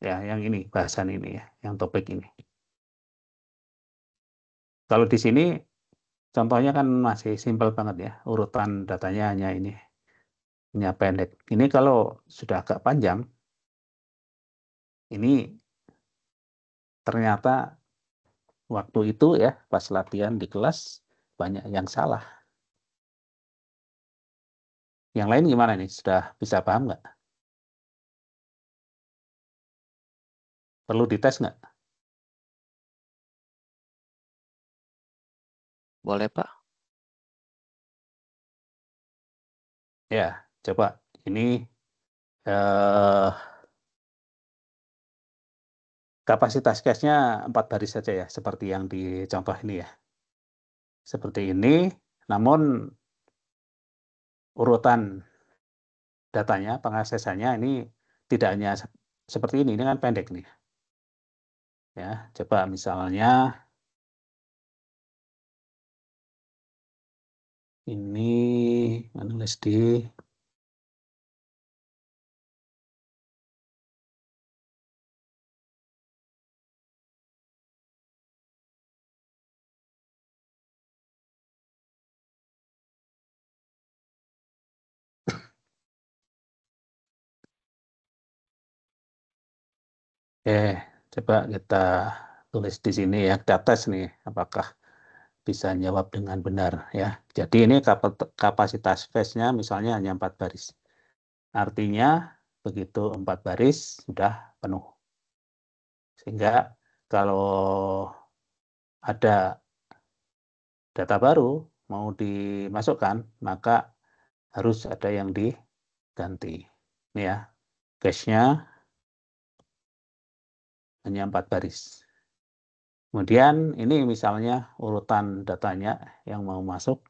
Ya, yang ini bahasan ini ya, yang topik ini. Kalau di sini contohnya kan masih simpel banget ya, urutan datanya hanya ini, hanya pendek. Ini kalau sudah agak panjang, ini ternyata waktu itu ya, pas latihan di kelas, banyak yang salah. Yang lain gimana nih? Sudah bisa paham nggak? Perlu dites nggak? Boleh, Pak? Ya, coba. Ini eh, kapasitas case-nya 4 baris saja ya, seperti yang di contoh ini ya. Seperti ini, namun urutan datanya, pengaksesannya ini tidak hanya seperti ini kan pendek nih. Ya, coba misalnya ini menulis di coba kita tulis di sini ya, kita tes nih apakah bisa jawab dengan benar ya. Jadi ini kapasitas face-nya misalnya hanya 4 baris. Artinya begitu 4 baris sudah penuh. Sehingga kalau ada data baru mau dimasukkan, maka harus ada yang diganti. Ini ya, cache-nya hanya 4 baris. Kemudian ini misalnya urutan datanya yang mau masuk.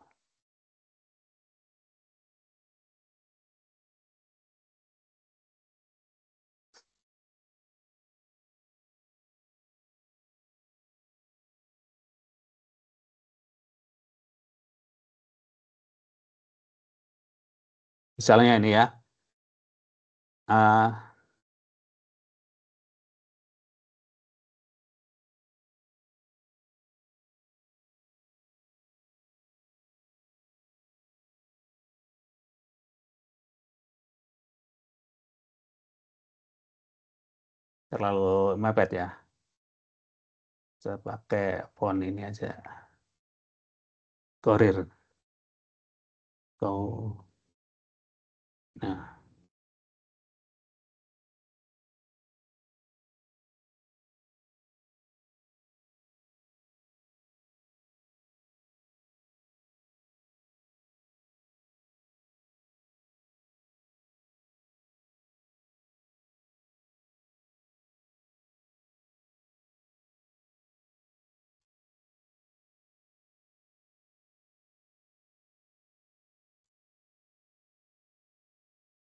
Misalnya ini ya, terlalu mepet ya. Saya pakai font ini aja. Courier. Nah,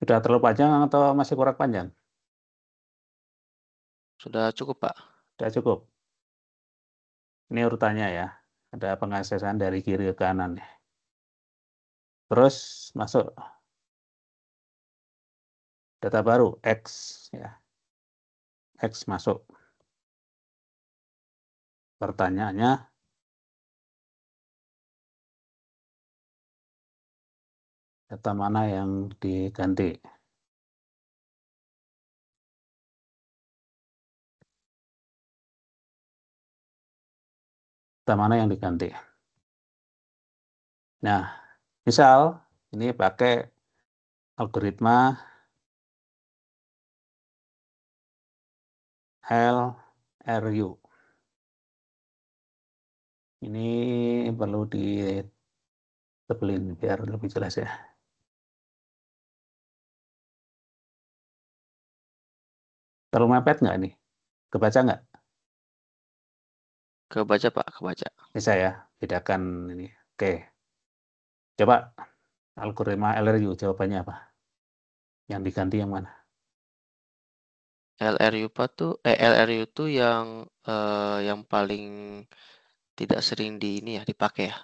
sudah terlalu panjang atau masih kurang panjang? Sudah cukup, Pak. Sudah cukup. Ini urutannya ya. Ada pengaksesan dari kiri ke kanan. Terus masuk data baru X ya. X masuk. Pertanyaannya, data mana yang diganti? Data mana yang diganti? Nah, misal ini pakai algoritma LRU. Ini perlu ditebelin biar lebih jelas ya. Terlalu mepet nggak nih? Kebaca nggak? Kebaca, Pak, kebaca. Bisa ya, bedakan ini. Oke, coba algoritma LRU jawabannya apa? Yang diganti yang mana? LRU tuh yang paling tidak sering dipakai ya.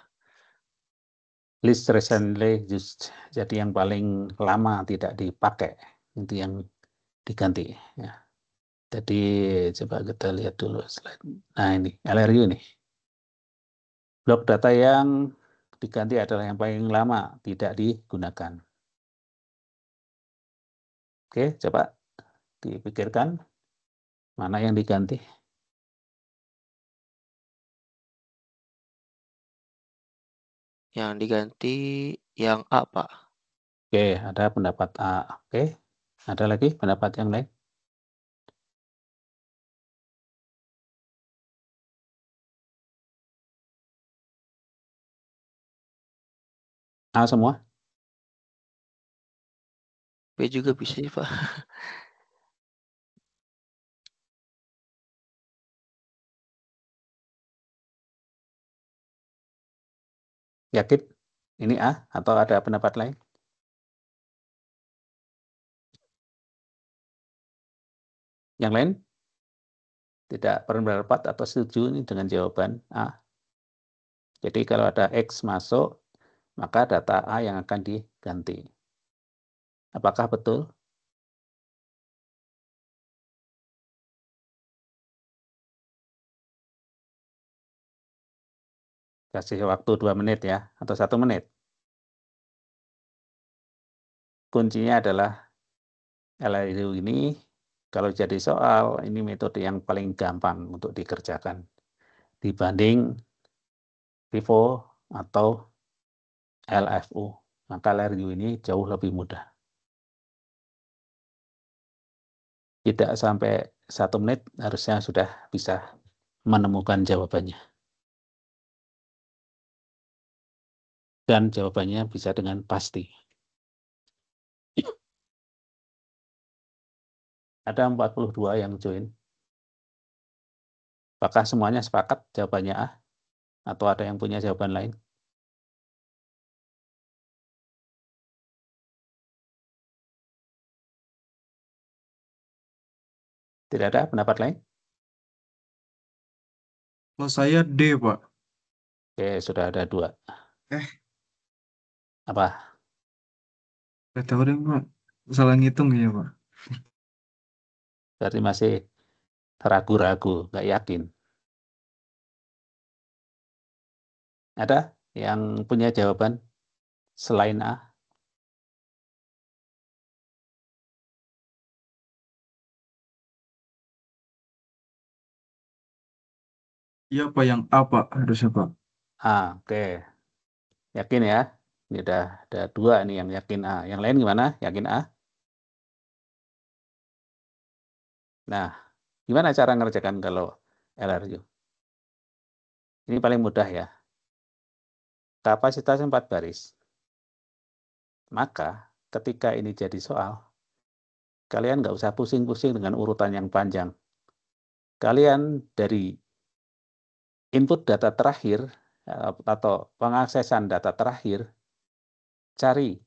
Least recently used. Jadi yang paling lama tidak dipakai. Itu yang diganti. Ya. Jadi coba kita lihat dulu slide. Nah ini LRU nih. Blok data yang diganti adalah yang paling lama tidak digunakan. Oke, coba dipikirkan mana yang diganti. Yang diganti yang A, Pak. Oke, ada pendapat A. Oke, ada lagi pendapat yang lain? A semua? B juga bisa sih, Pak. Yakin? Ini A atau ada pendapat lain? Yang lain? Tidak berpendapat atau setuju ini dengan jawaban A. Jadi kalau ada X masuk, maka data A yang akan diganti. Apakah betul? Kasih waktu 2 menit ya, atau 1 menit. Kuncinya adalah LRU ini, kalau jadi soal, ini metode yang paling gampang untuk dikerjakan dibanding FIFO atau LFU. Maka LRU ini jauh lebih mudah. Tidak sampai 1 menit harusnya sudah bisa menemukan jawabannya. Dan jawabannya bisa dengan pasti. Ada 42 yang join. Apakah semuanya sepakat jawabannya A? Atau ada yang punya jawaban lain? Tidak ada pendapat lain? Kalau saya D, Pak. Oke, sudah ada 2. Apa? Gak tahu deh, Pak. Salah ngitung ya, Pak. Berarti masih ragu-ragu, nggak yakin. Ada yang punya jawaban selain A? Iya, Pak. Yang A, Pak. Harusnya, Pak. A, oke. Yakin ya? Ini udah ada 2 nih yang yakin A. Yang lain gimana? Yakin A? Nah, gimana cara ngerjakan kalau LRU? Ini paling mudah ya. Kapasitas 4 baris. Maka ketika ini jadi soal, kalian nggak usah pusing-pusing dengan urutan yang panjang. Kalian dari input data terakhir atau pengaksesan data terakhir, cari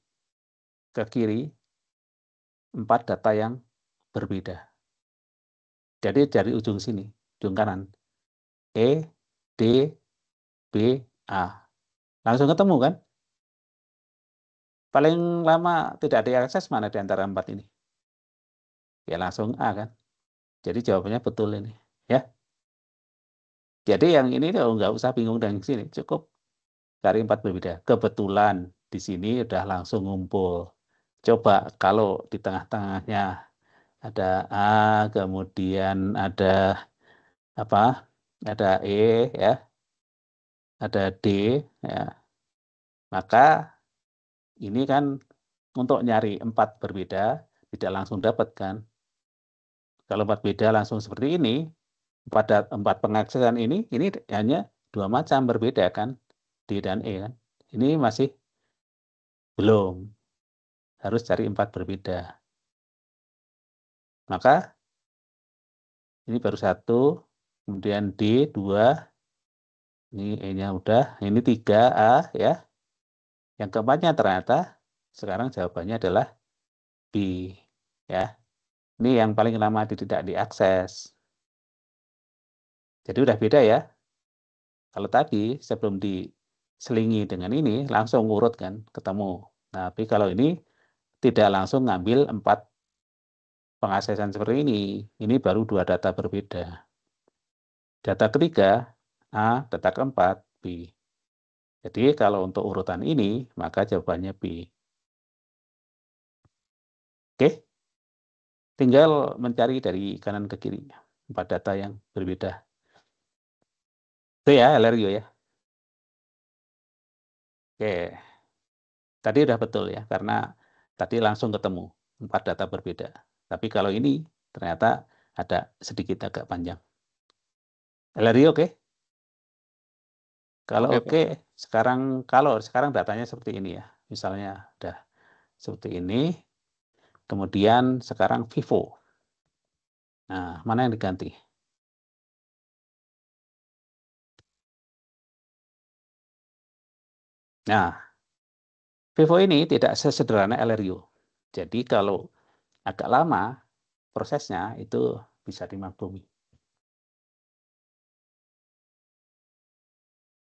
ke kiri 4 data yang berbeda. Jadi dari ujung sini, ujung kanan, E, D, B, A. Langsung ketemu kan? Paling lama tidak diakses mana di antara 4 ini? Ya langsung A kan? Jadi jawabannya betul ini. Ya. Jadi yang ini nggak usah bingung dengan sini, cukup cari 4 berbeda. Kebetulan di sini udah langsung ngumpul. Coba kalau di tengah-tengahnya ada A, kemudian ada apa? Ada E ya, ada D ya. Maka ini kan untuk nyari 4 berbeda tidak langsung dapat kan. Kalau 4 beda langsung seperti ini, pada 4 pengaksesan ini hanya 2 macam berbeda kan, D dan E kan. Ini masih belum, harus cari 4 berbeda. Maka ini baru 1, kemudian D 2, ini E-nya udah, ini 3 A ya. Yang keempatnya ternyata sekarang jawabannya adalah B ya. Ini yang paling lama tidak diakses. Jadi udah beda ya. Kalau tadi sebelum diselingi dengan ini langsung urut kan ketemu. Nah, tapi kalau ini tidak langsung ngambil 4 pengaksesan seperti ini baru 2 data berbeda. Data ketiga A, data keempat B. Jadi kalau untuk urutan ini, maka jawabannya B. Oke, tinggal mencari dari kanan ke kiri 4 data yang berbeda. Itu ya, LRU ya. Oke, tadi udah betul ya, karena tadi langsung ketemu 4 data berbeda. Tapi kalau ini ternyata ada sedikit agak panjang. LRU oke? Kalau Oke, oke, kalau sekarang datanya seperti ini ya. Misalnya udah seperti ini. Kemudian sekarang Vivo. Nah, mana yang diganti? Nah, Vivo ini tidak sesederhana LRU. Jadi kalau agak lama prosesnya itu bisa dimaklumi.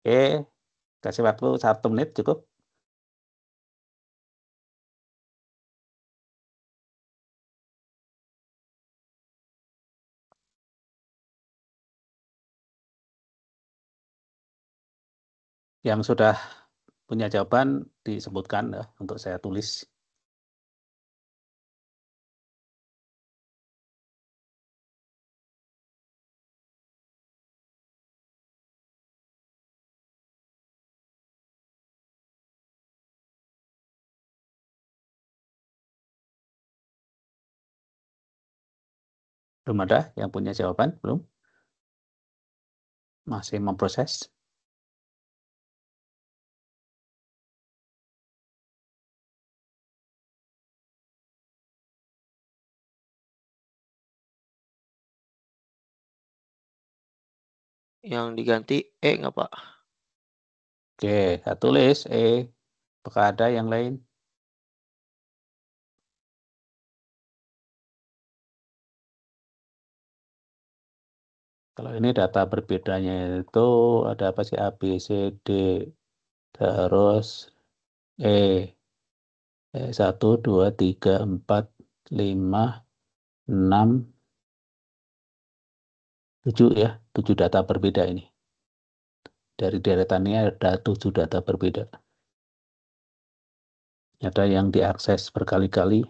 Oke, kasih waktu 1 menit cukup. Yang sudah punya jawaban disebutkan ya, untuk saya tulis. Belum ada yang punya jawaban? Belum? Masih memproses? yang diganti E nggak, Pak? Oke, saya tulis apakah ada yang lain? Kalau ini data berbedanya itu ada apa sih? A, B, C, D, terus E. 1, 2, 3, 4, 5, 6, 7 ya. 7 data berbeda ini. Dari deretannya ada 7 data berbeda. Ada yang diakses berkali-kali.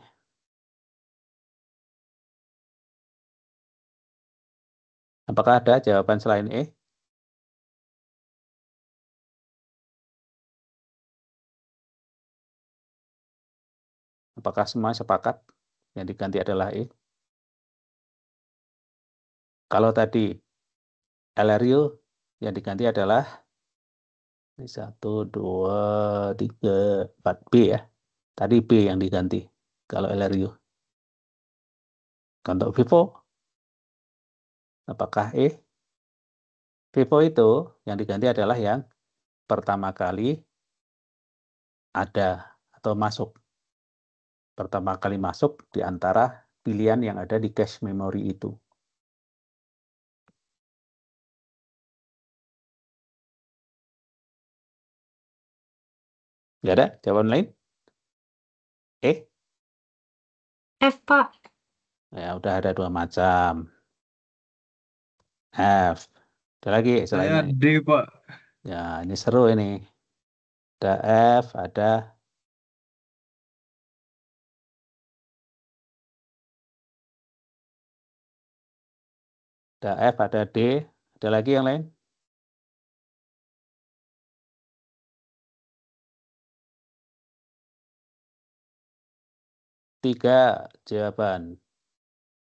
Apakah ada jawaban selain E? Apakah semua sepakat yang diganti adalah E? Kalau tadi LRU yang diganti adalah 1, 2, 3, 4 B ya. Tadi B yang diganti kalau LRU. Untuk Vivo, apakah E? Vivo itu yang diganti adalah yang pertama kali ada atau masuk. Pertama kali masuk di antara pilihan yang ada di cache memory itu. Nggak ada jawaban lain? F, Pak. Ya, udah ada 2 macam. F. Ada lagi Saya selainnya. D, Pak. Ya, ini seru ini. Ada F, ada F, ada D. Ada lagi yang lain? Tiga jawaban.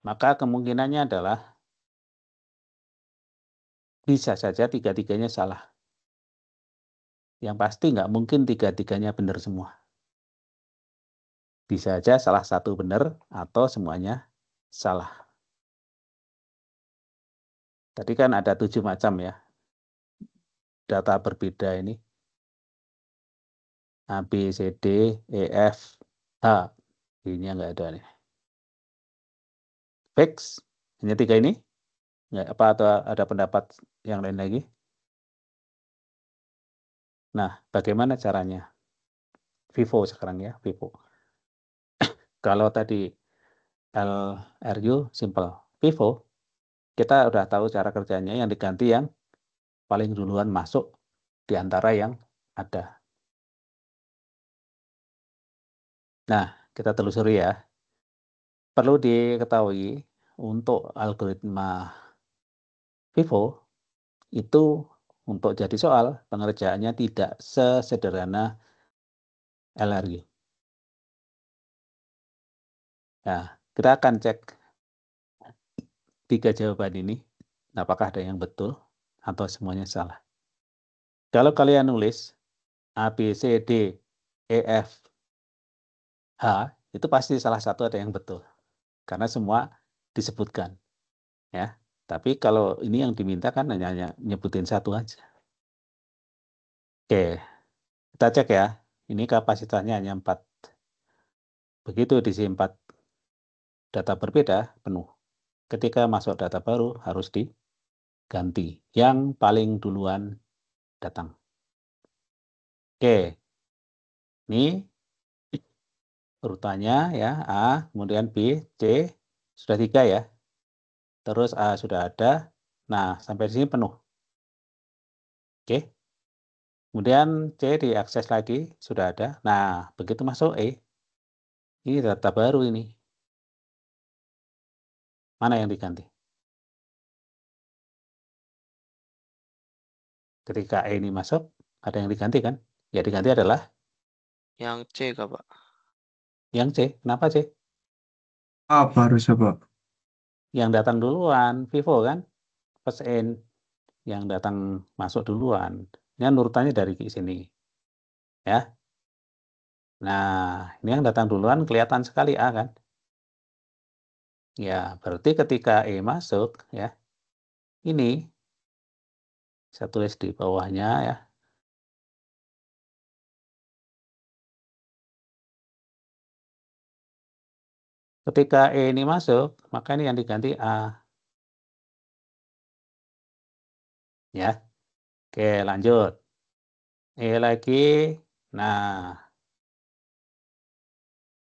Maka kemungkinannya adalah bisa saja tiga-tiganya salah. Yang pasti nggak mungkin tiga-tiganya benar semua. Bisa saja salah satu benar atau semuanya salah. Tadi kan ada 7 macam ya. Data berbeda ini. A, B, C, D, E, F, H. Ini nggak ada nih. Fix? Hanya 3 ini? Nggak, apa atau ada pendapat yang lain lagi? Nah, bagaimana caranya? Vivo sekarang ya, Vivo. Kalau tadi LRU simple. Pivot, kita udah tahu cara kerjanya, yang diganti yang paling duluan masuk di antara yang ada. Nah, kita telusuri ya. Perlu diketahui untuk algoritma pivot itu untuk jadi soal pengerjaannya tidak sesederhana LRU. Nah, kita akan cek 3 jawaban ini, apakah ada yang betul atau semuanya salah. Kalau kalian nulis A, B, C, D, E, F, H, itu pasti salah satu ada yang betul. Karena semua disebutkan. Ya. Tapi kalau ini yang diminta kan hanya nyebutin satu aja. Oke, kita cek ya. Ini kapasitasnya hanya 4. Begitu diisi 4 data berbeda, penuh. Ketika masuk data baru, harus diganti. Yang paling duluan datang. Oke, ini urutannya ya, A, kemudian B, C, sudah 3 ya. Terus A sudah ada. Nah, sampai di sini penuh. Oke. Kemudian C diakses lagi, sudah ada. Nah, begitu masuk E, ini data baru ini. Mana yang diganti? Ketika E ini masuk, ada yang diganti kan? Ya diganti adalah Yang C kah, Pak? yang C. Kenapa C? Apa harusnya, Pak? Yang datang duluan, Vivo kan? First in, yang datang masuk duluan. Ini urutannya dari sini. Ya. Nah, ini yang datang duluan kelihatan sekali A kan? Ya, berarti ketika E masuk, ya, ini saya tulis di bawahnya ya. Ketika E ini masuk, maka ini yang diganti A. Ya. Oke, lanjut. E lagi. Nah.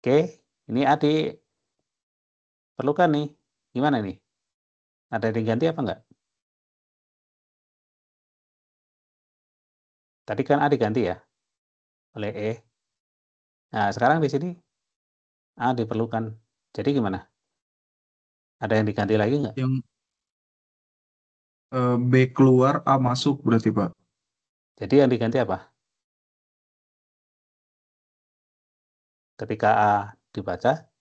Oke, ini A diperlukan nih. Gimana nih? Ada yang diganti apa enggak? Tadi kan A diganti ya oleh E. Nah, sekarang di sini A diperlukan. Jadi gimana? Ada yang diganti lagi enggak? Yang B keluar, A masuk berarti, Pak. Jadi yang diganti apa? Ketika A dibaca,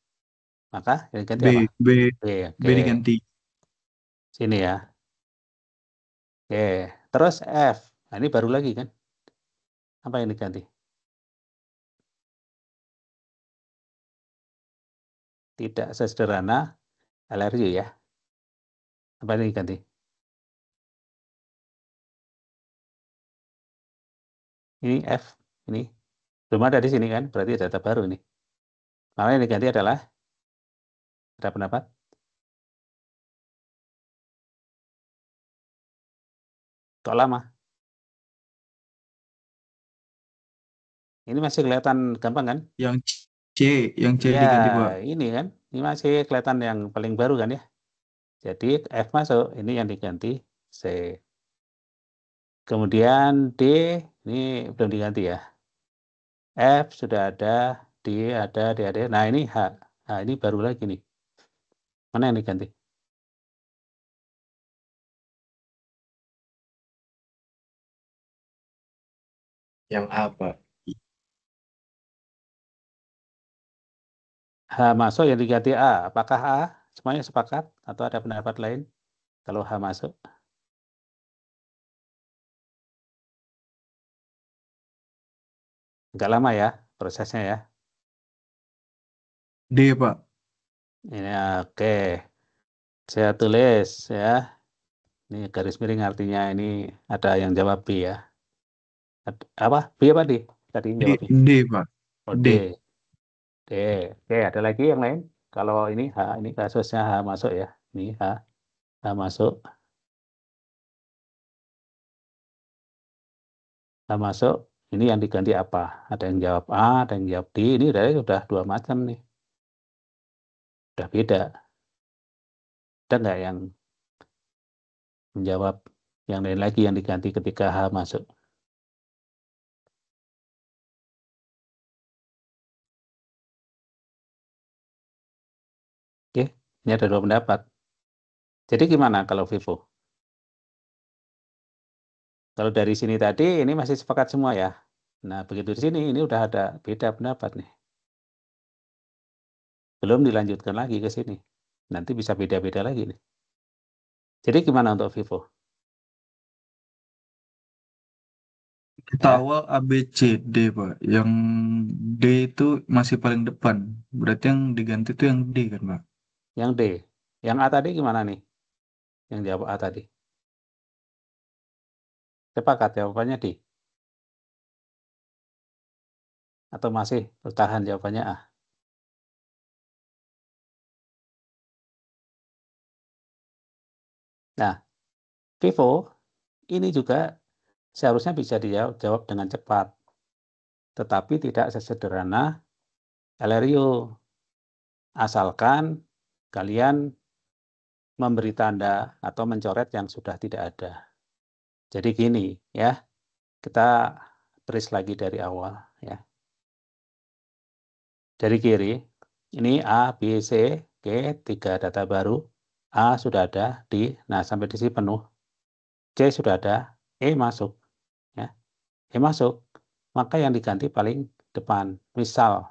maka yang diganti apa? B B, B oke. diganti. Sini ya. Oke, terus F. Nah, ini baru lagi kan? Apa yang diganti? Tidak sesederhana LRU ya. Apa yang diganti? Ini F, ini. Belum ada di sini kan? Berarti data baru nih. Maka yang diganti adalah, ada pendapat? Kok lama? Ini masih kelihatan gampang kan? Yang yang C Iya, diganti, Pak. ini kan. Ini masih kelihatan yang paling baru kan ya. Jadi F masuk, ini yang diganti C. Kemudian D, ini belum diganti ya. F sudah ada, D ada, D ada. Nah ini H. Nah ini baru lagi nih. Mana yang diganti? Yang A, Pak. H masuk yang diganti A. Apakah A? Semuanya sepakat? Atau ada pendapat lain? Kalau H masuk? Nggak lama ya prosesnya ya. D, Pak. Ini oke. Saya tulis ya. Ini garis miring artinya ini ada yang jawab B ya. Apa? B apa D? Tadi jawabnya. D, Pak. Oh D. D. D. Oke, ada lagi yang lain? Kalau ini H, ini kasusnya H masuk ya. Ini H masuk. H masuk. Ini yang diganti apa? Ada yang jawab A, ada yang jawab D. Ini sudah 2 macam nih. Udah beda. Ada nggak yang menjawab yang lain lagi yang diganti ketika H masuk? Oke, ini ada 2 pendapat. Jadi gimana kalau Vivo? Kalau dari sini tadi ini masih sepakat semua ya. Nah, begitu di sini ini udah ada beda pendapat nih. Belum dilanjutkan lagi ke sini. Nanti bisa beda-beda lagi nih. Jadi gimana untuk Vivo? Kita Ya. awal A, B, C, D, Pak. Yang D itu masih paling depan. Berarti yang diganti itu yang D kan, Pak? Yang D. Yang A tadi gimana nih? Yang jawab A tadi. Sepakat jawabannya D? Atau masih bertahan jawabannya A? Nah, Vivo ini juga seharusnya bisa dijawab dengan cepat. Tetapi tidak sesederhana Elerio. Asalkan kalian memberi tanda atau mencoret yang sudah tidak ada. Jadi gini ya, kita trace lagi dari awal ya. Dari kiri, ini A, B, C, Oke, 3 data baru. A sudah ada, nah sampai di sini penuh. C sudah ada, E masuk. Ya. E masuk, maka yang diganti paling depan. Misal,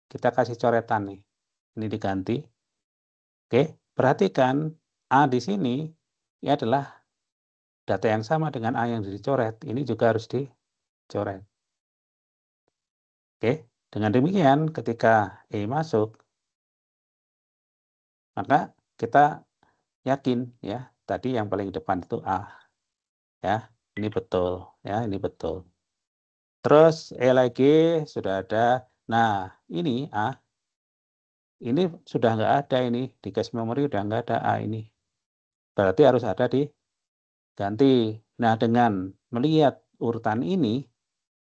kita kasih coretan nih. Ini diganti. Oke, perhatikan A di sini ini adalah data yang sama dengan A yang dicoret. Ini juga harus dicoret. Oke, dengan demikian ketika E masuk, maka kita yakin ya, tadi yang paling depan itu A. Ya, ini betul. Ya, ini betul. Terus E lagi sudah ada. Nah, ini A. Ini sudah nggak ada ini. Di cache memory sudah nggak ada A ini. Berarti harus ada diganti. Nah, dengan melihat urutan ini,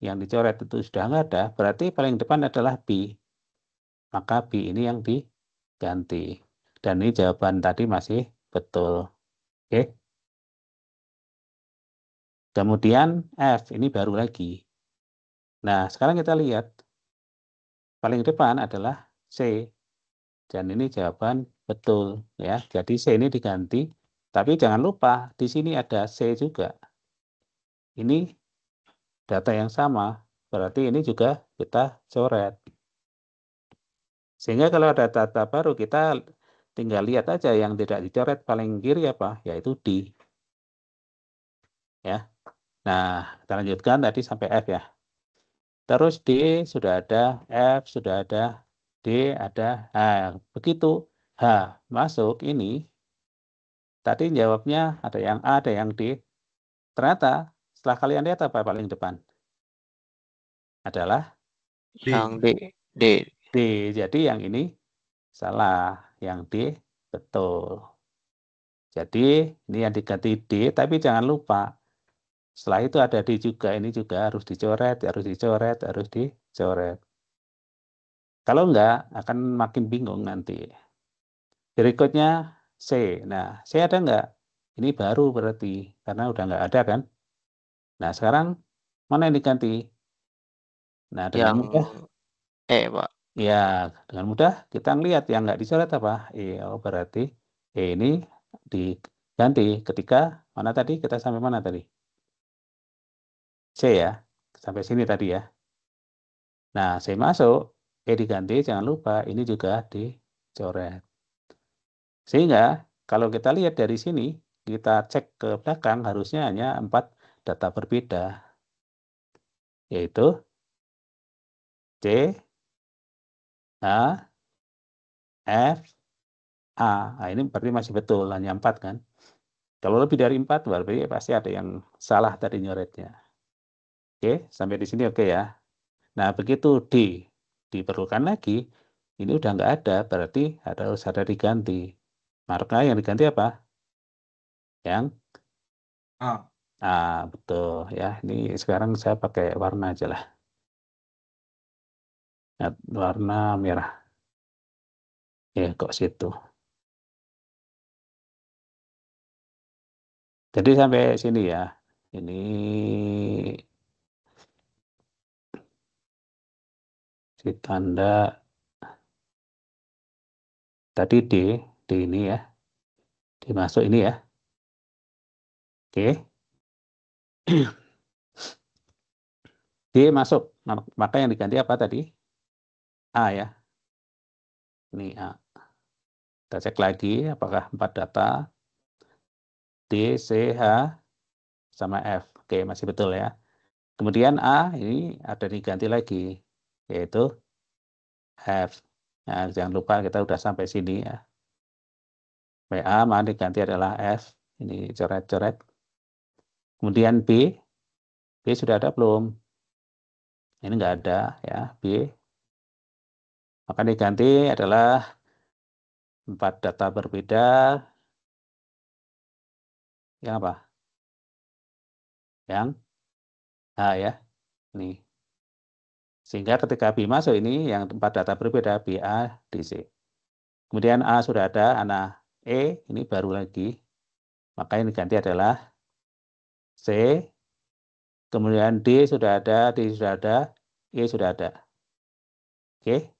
yang dicoret itu sudah nggak ada, berarti paling depan adalah B. Maka B ini yang diganti. Dan ini jawaban tadi masih betul. Oke. Kemudian F, ini baru lagi. Nah, sekarang kita lihat. Paling depan adalah C. Dan ini jawaban betul. Ya. Jadi C ini diganti. Tapi jangan lupa, di sini ada C juga. Ini data yang sama. Berarti ini juga kita coret. Sehingga kalau ada data baru, kita tinggal lihat aja yang tidak dicoret paling kiri apa, yaitu D. Ya. Nah, kita lanjutkan tadi sampai F ya. Terus D sudah ada, F sudah ada, D ada. Nah, begitu H masuk ini, tadi jawabnya ada yang A, ada yang D. Ternyata setelah kalian lihat apa paling depan? Adalah Yang D. D. D. Jadi yang ini salah, yang D betul. Jadi ini yang diganti D, tapi jangan lupa setelah itu ada D juga, ini juga harus dicoret, harus dicoret, harus dicoret. Kalau enggak, akan makin bingung nanti. Berikutnya C. Nah, C ada enggak? Ini baru berarti, karena udah enggak ada kan? Nah, sekarang mana yang diganti? Nah, dengan Yang mudah, E, Pak. ya, dengan mudah kita ngelihat yang enggak dicoret apa? Oh, berarti ini diganti ketika, mana tadi? Kita sampai mana tadi? C ya, sampai sini tadi ya. Nah, C masuk, diganti, jangan lupa, ini juga dicoret. Sehingga kalau kita lihat dari sini, kita cek ke belakang harusnya hanya 4 data berbeda, yaitu C, H, F, A. Nah, ini berarti masih betul, hanya 4 kan. Kalau lebih dari 4, berarti pasti ada yang salah tadi nyoretnya. Oke, sampai di sini oke ya. Nah, begitu D diperlukan lagi, ini udah nggak ada, berarti harus ada diganti. Maka yang diganti apa? Yang A. betul ya. Ini sekarang saya pakai warna aja lah. Ya, warna merah. Ya, kok situ. Jadi sampai sini ya. Ini si tanda tadi D ini ya. Dimasuk ini ya. Oke. D masuk. Maka yang diganti apa tadi? A ya. Ini A. Kita cek lagi apakah 4 data. D, C, H, sama F. Oke, masih betul ya. Kemudian A ini ada diganti lagi, yaitu F. Nah, jangan lupa kita sudah sampai sini ya. WA maka diganti adalah F. Ini coret-coret. Kemudian B. B sudah ada belum? Ini enggak ada ya, B. Maka diganti adalah 4 data berbeda. Yang apa? Yang A ya. Nih. Sehingga ketika B masuk ini, yang 4 data berbeda, B, A, D, C. Kemudian A sudah ada, anak E, ini baru lagi. Maka yang diganti adalah C. Kemudian D sudah ada, D sudah ada, E sudah ada. Oke.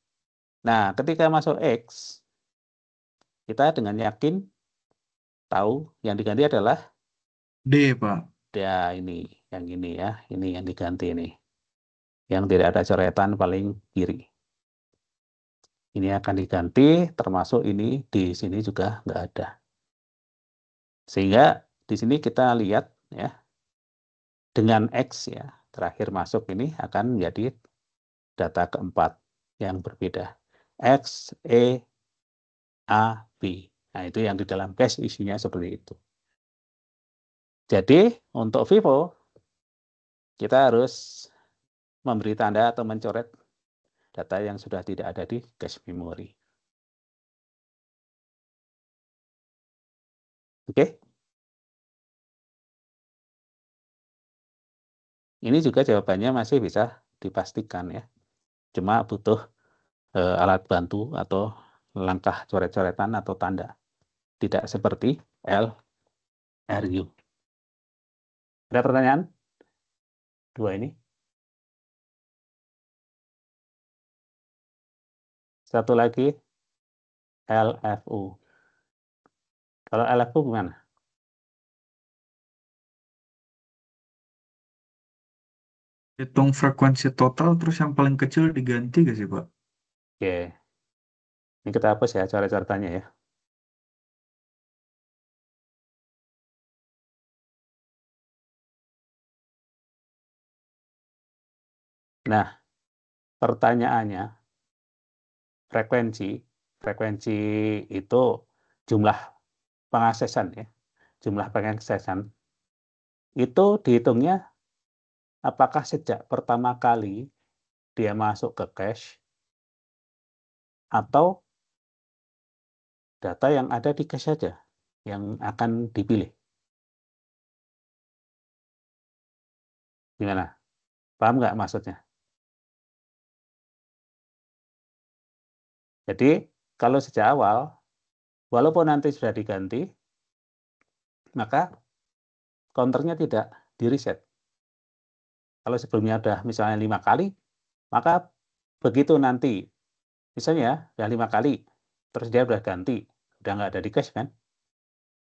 Nah, ketika masuk X, kita dengan yakin tahu yang diganti adalah D, Pak. ya ini, yang ini ya, ini yang diganti ini. Yang tidak ada coretan paling kiri. Ini akan diganti, termasuk ini di sini juga nggak ada. Sehingga di sini kita lihat ya, dengan X ya, terakhir masuk ini akan menjadi data keempat yang berbeda. X, E, A, B. Nah, itu yang di dalam cache isinya seperti itu. Jadi, untuk Vivo, kita harus memberi tanda atau mencoret data yang sudah tidak ada di cache memori. Oke? Ini juga jawabannya masih bisa dipastikan ya. Cuma butuh alat bantu atau langkah coret-coretan atau tanda. Tidak seperti LRU. Ada pertanyaan? Dua ini. Satu lagi, LFU. Kalau LFU gimana? Hitung frekuensi total, terus yang paling kecil diganti gak sih, Pak? Oke. Ini kita hapus ya coret-coretannya ya. Nah, pertanyaannya, frekuensi itu jumlah pengaksesan ya. Jumlah pengaksesan itu dihitungnya apakah sejak pertama kali dia masuk ke cache atau data yang ada di cache saja yang akan dipilih. Gimana? Paham nggak maksudnya? Jadi, kalau sejak awal, walaupun nanti sudah diganti, maka counternya tidak di-reset. Kalau sebelumnya sudah misalnya 5 kali, maka begitu nanti, misalnya sudah 5 kali, terus dia sudah ganti, sudah nggak ada di cache kan,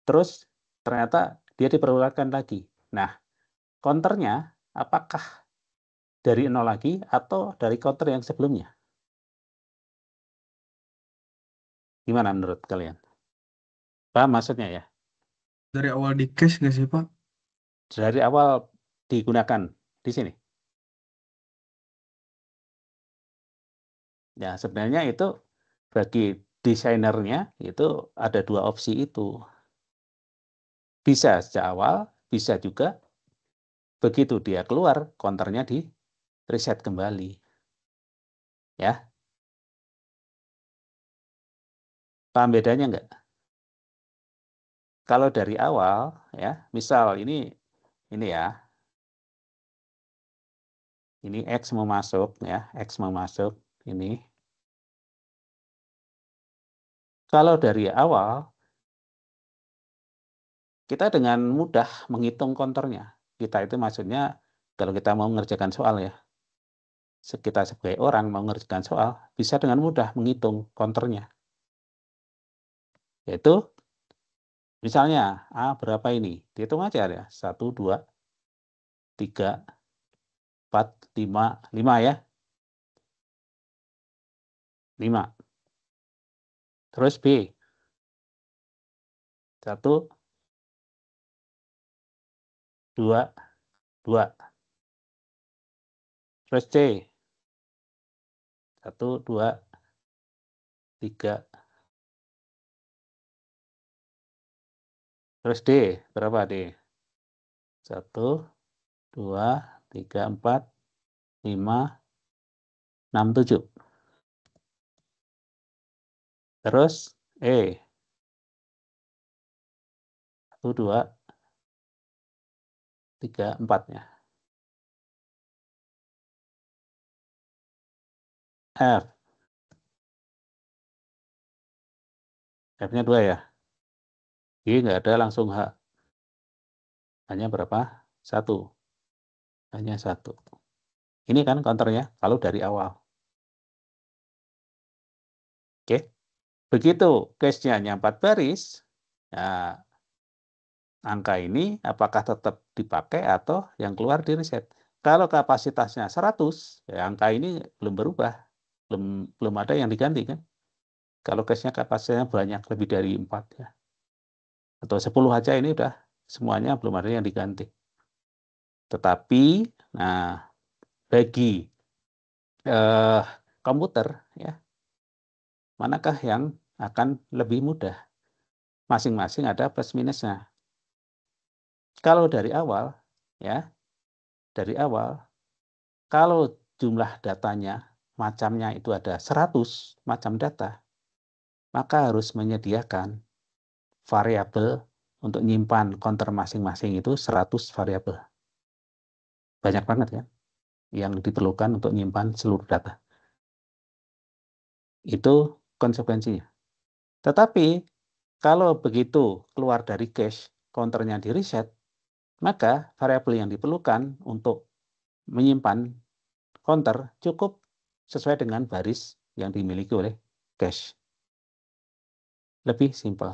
terus ternyata dia diperlukan lagi. Nah, counternya apakah dari 0 lagi atau dari counter yang sebelumnya? Gimana menurut kalian? Paham maksudnya ya? Dari awal di cache gak sih, Pak? Dari awal digunakan di sini. Ya, sebenarnya itu bagi desainernya itu ada 2 opsi itu. Bisa sejak awal, bisa juga begitu dia keluar, counternya di reset kembali. Ya. Paham bedanya enggak? Kalau dari awal, ya, misal ini ya, ini X mau masuk, ya, X mau masuk, ini. Kalau dari awal, kita dengan mudah menghitung counternya. Kita itu maksudnya kalau kita mau mengerjakan soal ya, kita sebagai orang mau mengerjakan soal, bisa dengan mudah menghitung counternya. Yaitu, misalnya, A berapa ini? Dihitung aja ya, 1, 2, 3, 4, 5 ya. 5. Terus B. 1, 2, 2. Terus C. 1, 2, 3. Terus D. Berapa D? 1, 2, 3, 4, 5, 6, 7. Terus E. 1, 2, 3, 4 ya. F. F-nya 2 ya. G nggak ada, langsung H. Hanya berapa? 1. Hanya 1. Ini kan counternya kalau dari awal. Oke. Begitu case-nya hanya 4 baris, ya, angka ini apakah tetap dipakai atau yang keluar di reset. Kalau kapasitasnya 100, ya angka ini belum berubah. Belum ada yang diganti kan. Kalau case-nya kapasitasnya banyak, lebih dari 4 ya. Atau 10 aja ini udah semuanya belum ada yang diganti. Tetapi, nah, bagi komputer, ya, manakah yang akan lebih mudah? Masing-masing ada plus minusnya. Kalau dari awal, ya, dari awal, kalau jumlah datanya, macamnya itu ada 100 macam data, maka harus menyediakan variabel untuk nyimpan counter masing-masing itu 100 variabel. Banyak banget kan yang diperlukan untuk nyimpan seluruh data. Itu konsekuensinya. Tetapi kalau begitu keluar dari cache, counternya di reset, maka variabel yang diperlukan untuk menyimpan counter cukup sesuai dengan baris yang dimiliki oleh cache. Lebih simpel.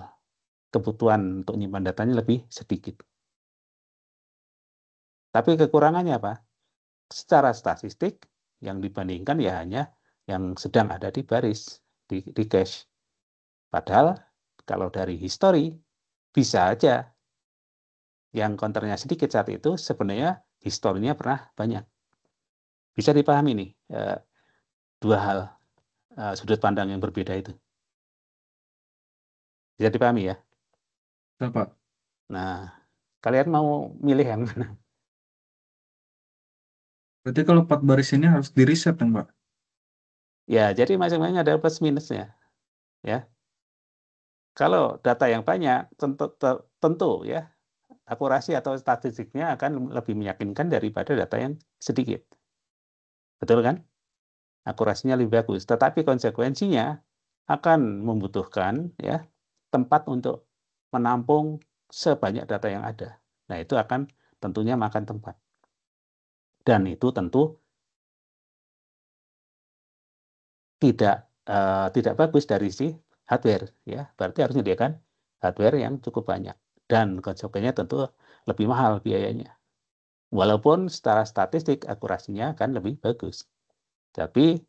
Kebutuhan untuk menyimpan datanya lebih sedikit. Tapi kekurangannya apa? Secara statistik, yang dibandingkan ya hanya yang sedang ada di baris, di cache. Padahal kalau dari history, bisa aja yang counternya sedikit saat itu sebenarnya historinya pernah banyak. Bisa dipahami nih, dua hal sudut pandang yang berbeda itu. Bisa dipahami ya? Bisa, Pak. Nah, kalian mau milih yang mana? Berarti kalau 4 baris ini harus di reset kan, Pak? Ya, jadi masing-masing ada plus minusnya. Ya, kalau data yang banyak, tentu ya, akurasi atau statistiknya akan lebih meyakinkan daripada data yang sedikit. Betul kan? Akurasinya lebih bagus. Tetapi konsekuensinya akan membutuhkan ya tempat untuk menampung sebanyak data yang ada. Nah, itu akan tentunya makan tempat. Dan itu tentu tidak bagus dari si hardware ya. Berarti harus menyediakan hardware yang cukup banyak dan konsekuensinya tentu lebih mahal biayanya. Walaupun secara statistik akurasinya akan lebih bagus. Tapi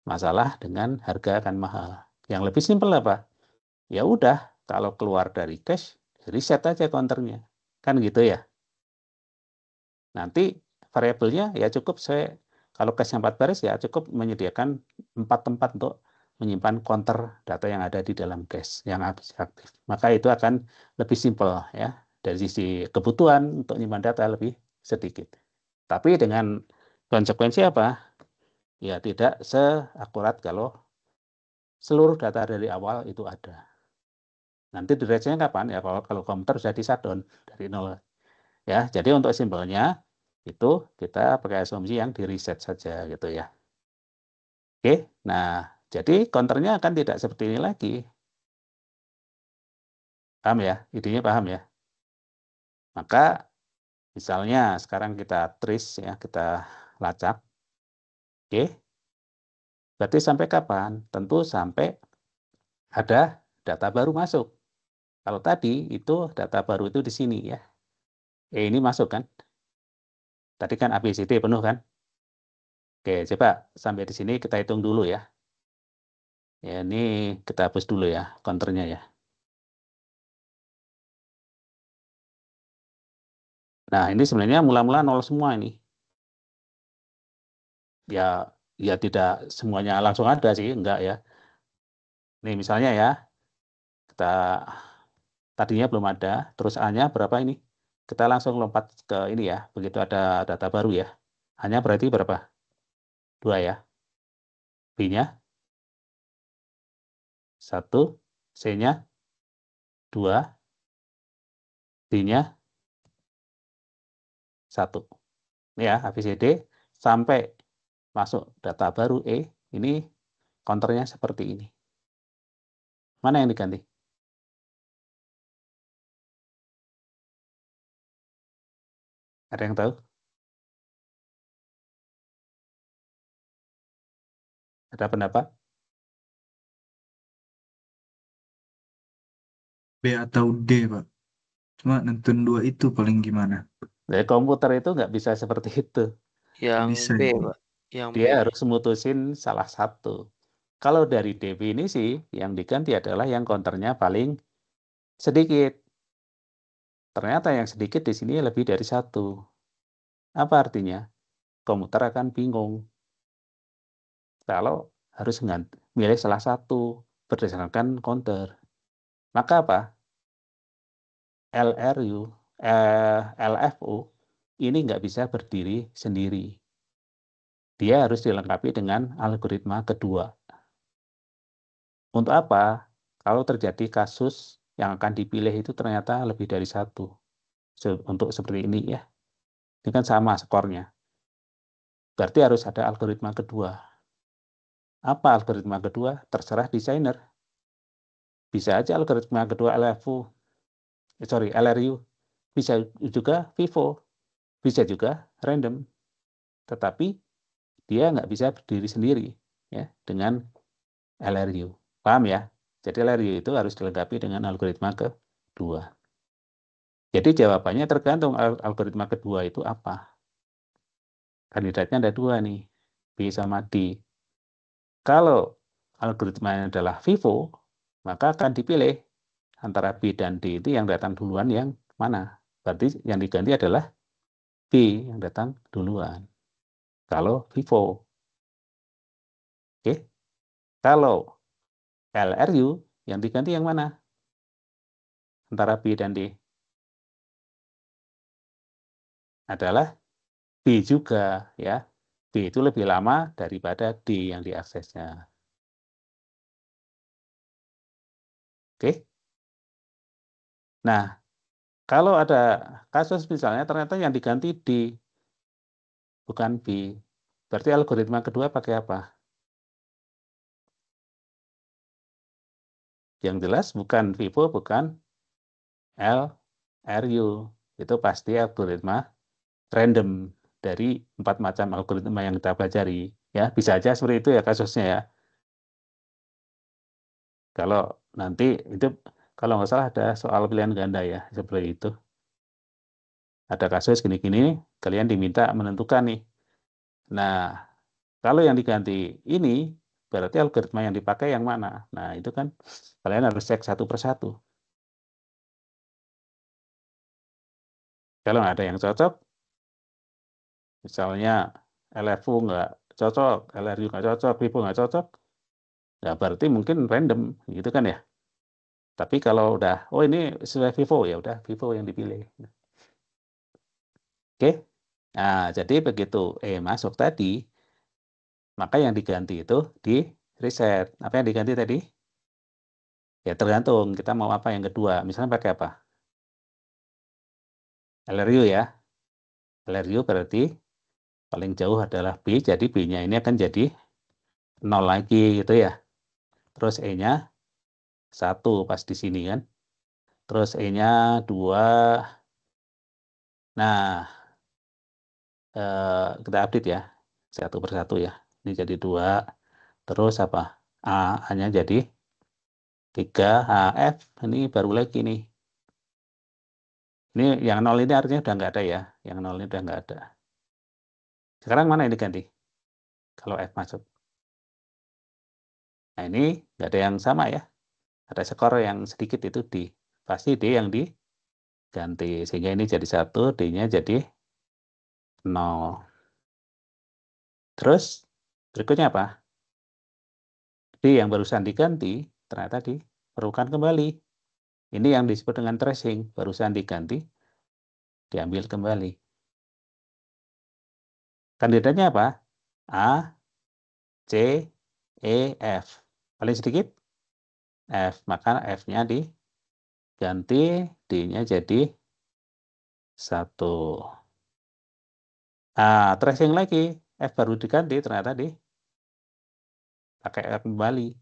masalah dengan harga akan mahal. Yang lebih simpel apa? Ya udah, kalau keluar dari cache, reset aja counternya. Kan gitu ya. Nanti variabelnya ya cukup kalau cache 4 baris ya cukup menyediakan 4 tempat untuk menyimpan counter data yang ada di dalam cache yang aktif. Maka itu akan lebih simpel ya. Dari sisi kebutuhan untuk menyimpan data lebih sedikit. Tapi dengan konsekuensi apa? Ya tidak seakurat kalau seluruh data dari awal itu ada. Nanti diresetnya kapan? Ya kalau komputer sudah di shutdown dari nol. Ya, jadi untuk simpelnya itu kita pakai asumsi yang di reset saja gitu ya. Oke, nah jadi counternya akan tidak seperti ini lagi. Paham ya? Idenya paham ya? Maka misalnya sekarang kita trace ya, kita lacak. Oke. Berarti sampai kapan? Tentu sampai ada data baru masuk. Kalau tadi itu data baru itu di sini ya. Ini masuk kan? Tadi kan ABCD penuh kan? Oke, coba sampai di sini kita hitung dulu ya. Ya, ini kita hapus dulu ya, counternya ya. Nah, ini sebenarnya mula-mula nol semua ini. Ya tidak semuanya langsung ada sih, enggak ya. Nih misalnya ya, kita tadinya belum ada, terus A-nya berapa ini? Kita langsung lompat ke ini ya, begitu ada data baru ya. A-nya berarti berapa? 2 ya. B-nya 1, C-nya 2, D-nya 1. Ini ya, ABCD sampai masuk data baru E, ini counternya seperti ini. Mana yang diganti? Ada yang tahu? Ada pendapat? B atau D, Pak. Cuma nentuin 2 itu paling gimana? Dari komputer itu nggak bisa seperti itu. Yang Bisa B, ya. Pak. Yang B. Dia harus mutusin salah satu. Kalau dari definisi, yang diganti adalah yang counternya paling sedikit. Ternyata yang sedikit di sini lebih dari 1. Apa artinya? Komputer akan bingung kalau harus milih salah satu berdasarkan counter. Maka apa? LFO ini nggak bisa berdiri sendiri. Dia harus dilengkapi dengan algoritma kedua. Untuk apa? Kalau terjadi kasus yang akan dipilih itu ternyata lebih dari 1. Untuk seperti ini ya. Ini kan sama skornya. Berarti harus ada algoritma kedua. Apa algoritma kedua? Terserah desainer. Bisa aja algoritma kedua LRU. Bisa juga Vivo. Bisa juga random. Tetapi dia nggak bisa berdiri sendiri ya dengan LRU. Paham ya? Jadi LRU itu harus dilengkapi dengan algoritma kedua. Jadi jawabannya tergantung algoritma kedua itu apa. Kandidatnya ada 2 nih, B sama D. Kalau algoritmanya adalah Vivo, maka akan dipilih antara B dan D itu yang datang duluan yang mana. Berarti yang diganti adalah B yang datang duluan. Kalau Vivo. Oke. Kalau LRU yang diganti yang mana? Antara B dan D. Adalah B juga ya. B itu lebih lama daripada D yang diaksesnya. Oke. Nah, kalau ada kasus misalnya ternyata yang diganti D, bukan B. Berarti algoritma kedua pakai apa? Yang jelas bukan Vivo, bukan LRU. Itu pasti algoritma random dari 4 macam algoritma yang kita pelajari. Ya, bisa aja seperti itu ya kasusnya ya. Kalau nanti itu kalau nggak salah ada soal pilihan ganda ya seperti itu. Ada kasus gini-gini, kalian diminta menentukan nih. Nah, kalau yang diganti ini berarti algoritma yang dipakai yang mana? Nah, itu kan kalian harus cek satu persatu. Kalau ada yang cocok, misalnya LFU nggak cocok, LRU nggak cocok, Vivo nggak cocok, ya berarti mungkin random, gitu kan ya. Tapi kalau udah, oh ini sesuai Vivo, ya udah Vivo yang dipilih. Oke, nah jadi begitu masuk tadi, maka yang diganti itu di reset. Apa yang diganti tadi? Ya tergantung kita mau apa yang kedua. Misalnya pakai apa? LRU ya. LRU berarti paling jauh adalah B, jadi B-nya ini akan jadi 0 lagi gitu ya. Terus E-nya 1 pas di sini kan. terus E-nya 2. Nah, kita update ya, satu persatu ya. Ini jadi 2, terus apa? A-nya jadi 3, F ini baru lagi nih. Ini yang 0 ini artinya udah nggak ada ya, yang 0 ini udah nggak ada. Sekarang mana yang diganti? Kalau F masuk. Nah ini nggak ada yang sama ya, ada skor yang sedikit itu D. Pasti D yang diganti, sehingga ini jadi 1, D-nya jadi 0. Terus berikutnya apa? D yang barusan diganti ternyata diperlukan kembali. Ini yang disebut dengan tracing, barusan diganti, diambil kembali. Kandidatnya apa? A, C, E, F. Paling sedikit F, maka F-nya diganti, D-nya jadi 1. Tracing lagi, F baru diganti, ternyata pakai F kembali.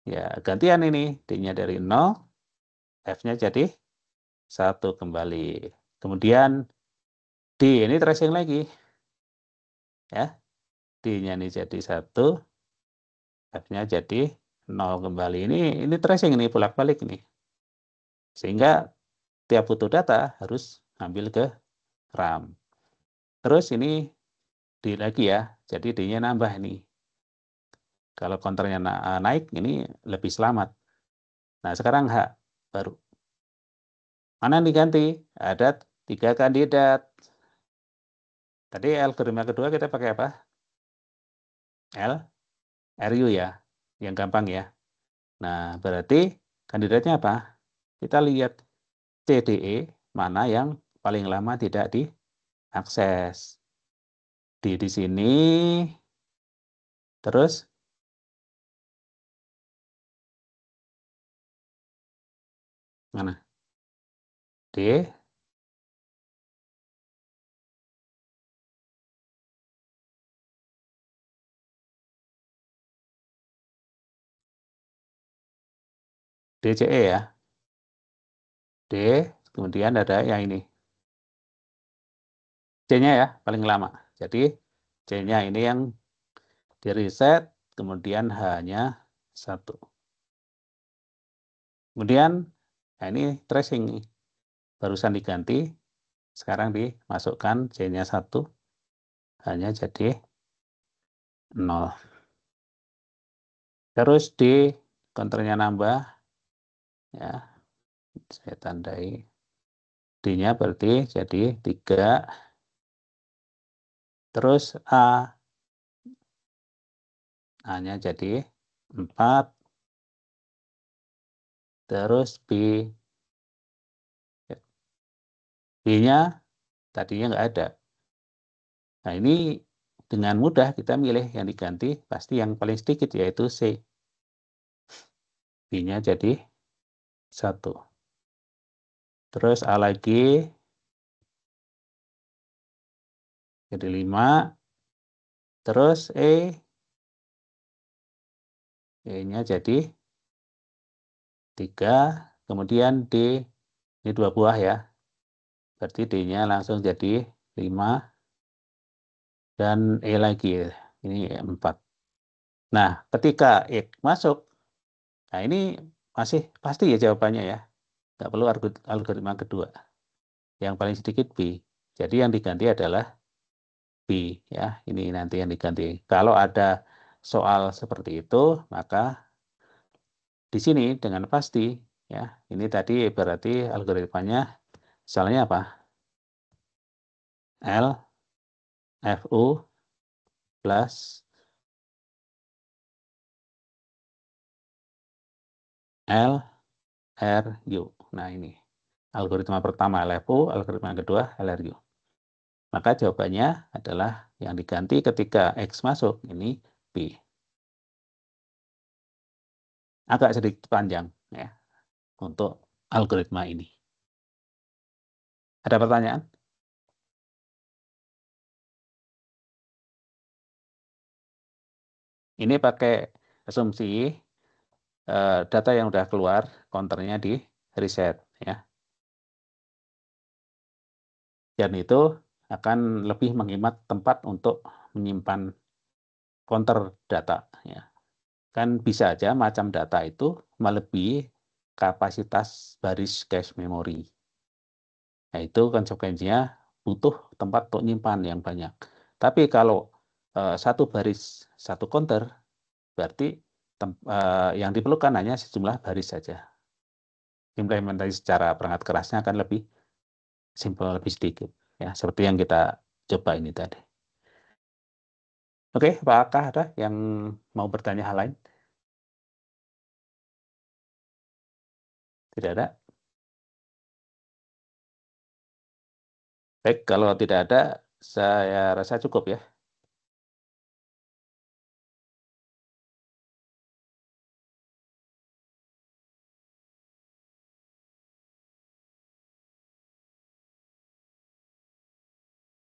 Ya, gantian ini, D-nya dari 0, F-nya jadi 1 kembali. Kemudian D, ini tracing lagi. Ya, D-nya ini jadi 1, F-nya jadi 0 kembali. Ini tracing ini, bolak-balik ini. Sehingga tiap butuh data harus ambil ke RAM. Terus ini D lagi ya, jadi D-nya nambah ini. Kalau counternya naik, ini lebih selamat. Nah, sekarang H baru. Mana yang diganti? Ada 3 kandidat. Tadi algoritma kedua kita pakai apa? RU ya, yang gampang ya. Nah, berarti kandidatnya apa? Kita lihat CDE, mana yang paling lama tidak diakses. Di sini, terus mana? D, DCE ya. D, kemudian ada yang ini. C-nya ya, paling lama. Jadi, C-nya ini yang di reset, kemudian H-nya 1. Kemudian, nah ini tracing nih. Barusan diganti, sekarang dimasukkan C-nya 1, H-nya jadi 0. Terus di counternya nambah, ya, saya tandai. D-nya berarti jadi 3. Terus A-nya jadi 4. Terus B-nya tadinya nggak ada. Nah, ini dengan mudah kita milih yang diganti, pasti yang paling sedikit, yaitu C. B-nya jadi 1. Terus A lagi, jadi 5. Terus E-nya jadi 3. Kemudian D, ini 2 buah ya. Berarti D-nya langsung jadi 5. Dan E lagi, ini 4. Nah, ketika E masuk, nah ini masih pasti ya jawabannya ya. Nggak perlu algoritma kedua. Yang paling sedikit B. Jadi yang diganti adalah B ya. Ini nanti yang diganti. Kalau ada soal seperti itu, maka di sini dengan pasti ya. Ini tadi berarti algoritmanya misalnya apa? L FU plus L RU. Nah, ini algoritma pertama LFU, algoritma kedua LRU. Maka jawabannya adalah yang diganti ketika X masuk, ini B. Agak sedikit panjang ya untuk algoritma ini. Ada pertanyaan? Ini pakai asumsi data yang sudah keluar, counternya reset ya. Dan itu akan lebih menghemat tempat untuk menyimpan counter data ya. Kan bisa aja macam data itu melebihi kapasitas baris cache memory. Nah, itu konsekuensinya butuh tempat untuk nyimpan yang banyak. Tapi kalau satu baris satu counter, berarti yang diperlukan hanya sejumlah baris saja. Implementasi secara perangkat kerasnya akan lebih simple, lebih sedikit. Ya, seperti yang kita coba ini tadi. Oke, apakah ada yang mau bertanya hal lain? Tidak ada? Baik, kalau tidak ada, saya rasa cukup ya.